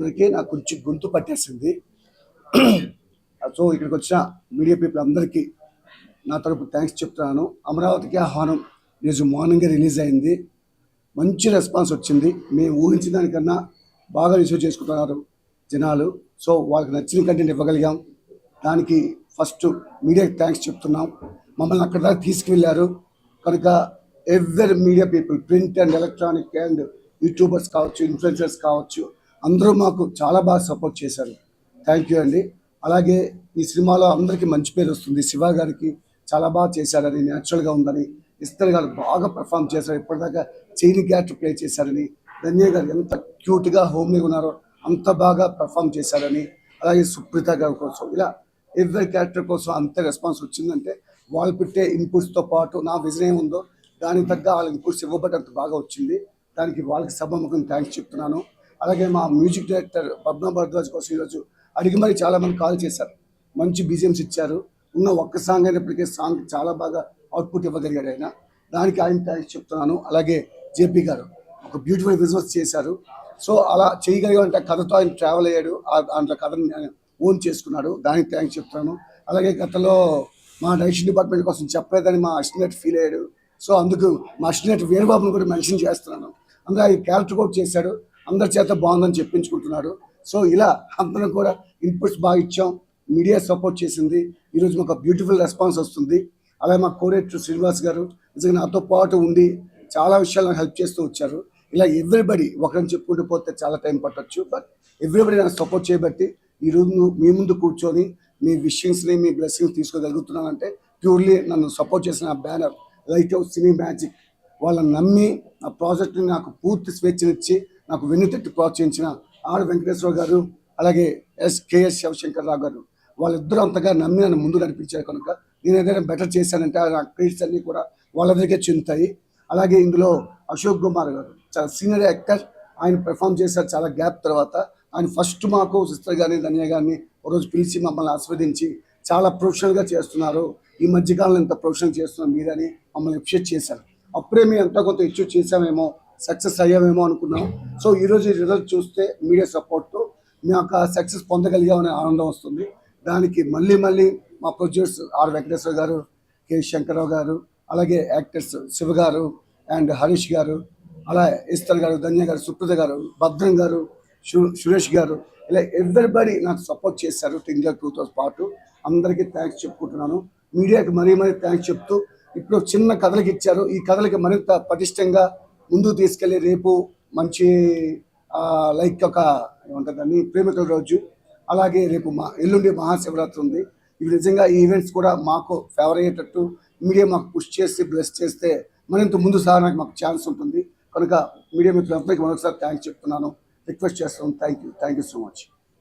నాకు కొంచెం గొంతు పట్టేసింది. సో ఇక్కడికి వచ్చిన మీడియా పీపుల్ అందరికీ నా తరపు థ్యాంక్స్ చెప్తున్నాను. అమరావతికి ఆహ్వానం ఈరోజు మార్నింగే రిలీజ్ అయింది. మంచి రెస్పాన్స్ వచ్చింది. మేము ఊహించిన దానికన్నా బాగా రిసీవ్ చేసుకుంటున్నారు జనాలు. సో వాళ్ళకి నచ్చిన కంటెంట్ ఇవ్వగలిగాం. దానికి ఫస్ట్ మీడియాకి థ్యాంక్స్ చెప్తున్నాం. మమ్మల్ని అక్కడ దాకా తీసుకువెళ్ళారు కనుక ఎవరి media people, print and electronic and YouTubers కావచ్చు, ఇన్ఫ్లుయెన్సర్స్ కావచ్చు, అందరూ మాకు చాలా బాగా సపోర్ట్ చేశారు. థ్యాంక్ యూ అండి. అలాగే ఈ సినిమాలో అందరికీ మంచి పేరు వస్తుంది. శివ గారికి చాలా బాగా చేశారని, న్యాచురల్గా ఉందని, ఇస్తర్ గారు బాగా పర్ఫామ్ చేశారు, ఇప్పటిదాకా చైని క్యారెక్టర్ ప్లే చేశారని, ధన్య గారు ఎంత క్యూట్గా హోమ్లీగా ఉన్నారో అంత బాగా పర్ఫామ్ చేశారని, అలాగే సుప్రీత గారి కోసం ఇలా ఎవరి క్యారెక్టర్ కోసం అంత రెస్పాన్స్ వచ్చిందంటే వాళ్ళు పెట్టే ఇన్పుట్స్తో పాటు నా విజన్ ఏముందో దానికి తగ్గ వాళ్ళ ఇన్పుట్స్ ఇవ్వబట్టి అంత బాగా వచ్చింది. దానికి వాళ్ళకి సభముఖం థ్యాంక్స్ చెప్తున్నాను. అలాగే మా మ్యూజిక్ డైరెక్టర్ పద్మ భరద్వాజ్ కోసం ఈరోజు అడిగి మరి చాలామంది కాల్ చేశారు, మంచి బీజిఎమ్స్ ఇచ్చారు. ఉన్న ఒక్క సాంగ్ అయినప్పటికీ సాంగ్ చాలా బాగా అవుట్పుట్ ఇవ్వగలిగాడు ఆయన. దానికి ఆయన థ్యాంక్స్ చెప్తున్నాను. అలాగే జేపీ గారు ఒక బ్యూటిఫుల్ విజువల్స్ చేశారు. సో అలా చేయగలిగామంటే కథతో ఆయన ట్రావెల్ అయ్యాడు, దాంట్లో కథను ఓన్ చేసుకున్నాడు. దానికి థ్యాంక్స్ చెప్తున్నాను. అలాగే గతంలో మా డైరెక్షన్ డిపార్ట్మెంట్ కోసం చెప్పలేదని మా అసిస్టెంట్ ఫీల్ అయ్యాడు. సో అందుకు మా అసిస్టెంట్ వేణుబాబుని కూడా మెన్షన్ చేస్తున్నాను. అందులో ఆయన క్యారెక్టర్ కూడా చేశాడు, అందరి చేత బాగుందని చెప్పించుకుంటున్నాడు. సో ఇలా అందరం కూడా ఇన్పుట్స్ బాగా ఇచ్చాం. మీడియా సపోర్ట్ చేసింది. ఈరోజు మాకు బ్యూటిఫుల్ రెస్పాన్స్ వస్తుంది. అలాగే మా కోడేటర్ శ్రీనివాస్ గారు నిజంగా నాతో పాటు ఉండి చాలా విషయాలు నాకు హెల్ప్ చేస్తూ వచ్చారు. ఇలా ఎవ్రీబడి ఒకరిని చెప్పుకుంటూ పోతే చాలా టైం పట్టొచ్చు, బట్ ఎవ్రీబడి నాకు సపోర్ట్ చేయబట్టి ఈరోజు మీ ముందు కూర్చొని మీ విషింగ్స్ని, మీ బ్లెస్సింగ్స్ తీసుకోగలుగుతున్నానంటే ప్యూర్లీ నన్ను సపోర్ట్ చేసిన బ్యానర్ లైట్ హౌస్ సినీ మ్యాజిక్, వాళ్ళని నమ్మి నా ప్రాజెక్ట్ని నాకు పూర్తి స్వేచ్ఛనిచ్చి నాకు వెన్నుతట్టి ప్రోత్సహించిన ఆర్ వెంకటేశ్వర గారు, అలాగే కేఎస్ శివశంకర్రావు గారు, వాళ్ళిద్దరూ అంతగా నమ్మి నన్ను ముందు నడిపించారు. కనుక నేను ఏదైనా బెటర్ చేశానంటే నా క్రెడిట్స్ అన్నీ కూడా వాళ్ళ దగ్గరే చెందుతాయి. అలాగే ఇందులో అశోక్ కుమార్ గారు చాలా సీనియర్ యాక్టర్, ఆయన పెర్ఫామ్ చేశారు చాలా గ్యాప్ తర్వాత. ఆయన ఫస్ట్ మాకు సిస్టర్ గారిని, ధన్య గారిని ఒకరోజు పిలిచి మమ్మల్ని ఆస్వాదించి చాలా ప్రొఫెషనల్గా చేస్తున్నారు, ఈ మధ్యకాలంలో ఎంత ప్రొఫెషనల్ చేస్తున్నారు మీరని మమ్మల్ని అప్రిషియేట్ చేశారు. అప్పుడే మేము ఎంతో కొంత అచీవ్ చేసామేమో, సక్సెస్ అయ్యామేమో అనుకున్నాం. సో ఈరోజు ఈ రిజల్ట్ చూస్తే మీడియా సపోర్ట్తో మేము ఒక సక్సెస్ పొందగలిగామనే ఆనందం వస్తుంది. దానికి మళ్ళీ మా ప్రొడ్యూసర్ ఆర్ వెంకటేశ్వర గారు, కె శంకర్రావు గారు, అలాగే యాక్టర్స్ శివ గారు అండ్ హరీష్ గారు, అలా ఇస్తర్ గారు, ధన్య గారు, సుప్రీత గారు, భద్రం గారు, సురేష్ గారు, ఇలా ఎవ్రీబడి నాకు సపోర్ట్ చేశారు. టింగర్ 2తో పాటు అందరికీ థ్యాంక్స్ చెప్పుకుంటున్నాను. మీడియాకి మరీ థ్యాంక్స్ చెప్తూ ఇప్పుడు చిన్న కథలకి ఇచ్చారు. ఈ కథలకి మరింత పటిష్టంగా ముందుకు తీసుకెళ్ళి రేపు మంచి లైక్ ఒక ఏమంటుందని ప్రేమికుల రోజు, అలాగే రేపు ఎల్లుండి మహాశివరాత్రి ఉంది. ఇవి నిజంగా ఈ ఈవెంట్స్ కూడా మాకు ఫేవర్ అయ్యేటట్టు మీడియా మాకు పుష్ చేసి బ్లెస్ చేస్తే మరింత ముందు సాగడానికి మాకు ఛాన్స్ ఉంటుంది. కనుక మీడియా మిత్రులందరికీ మరొకసారి థ్యాంక్స్ చెప్తున్నాను, రిక్వెస్ట్ చేస్తున్నాను. Thank you so much.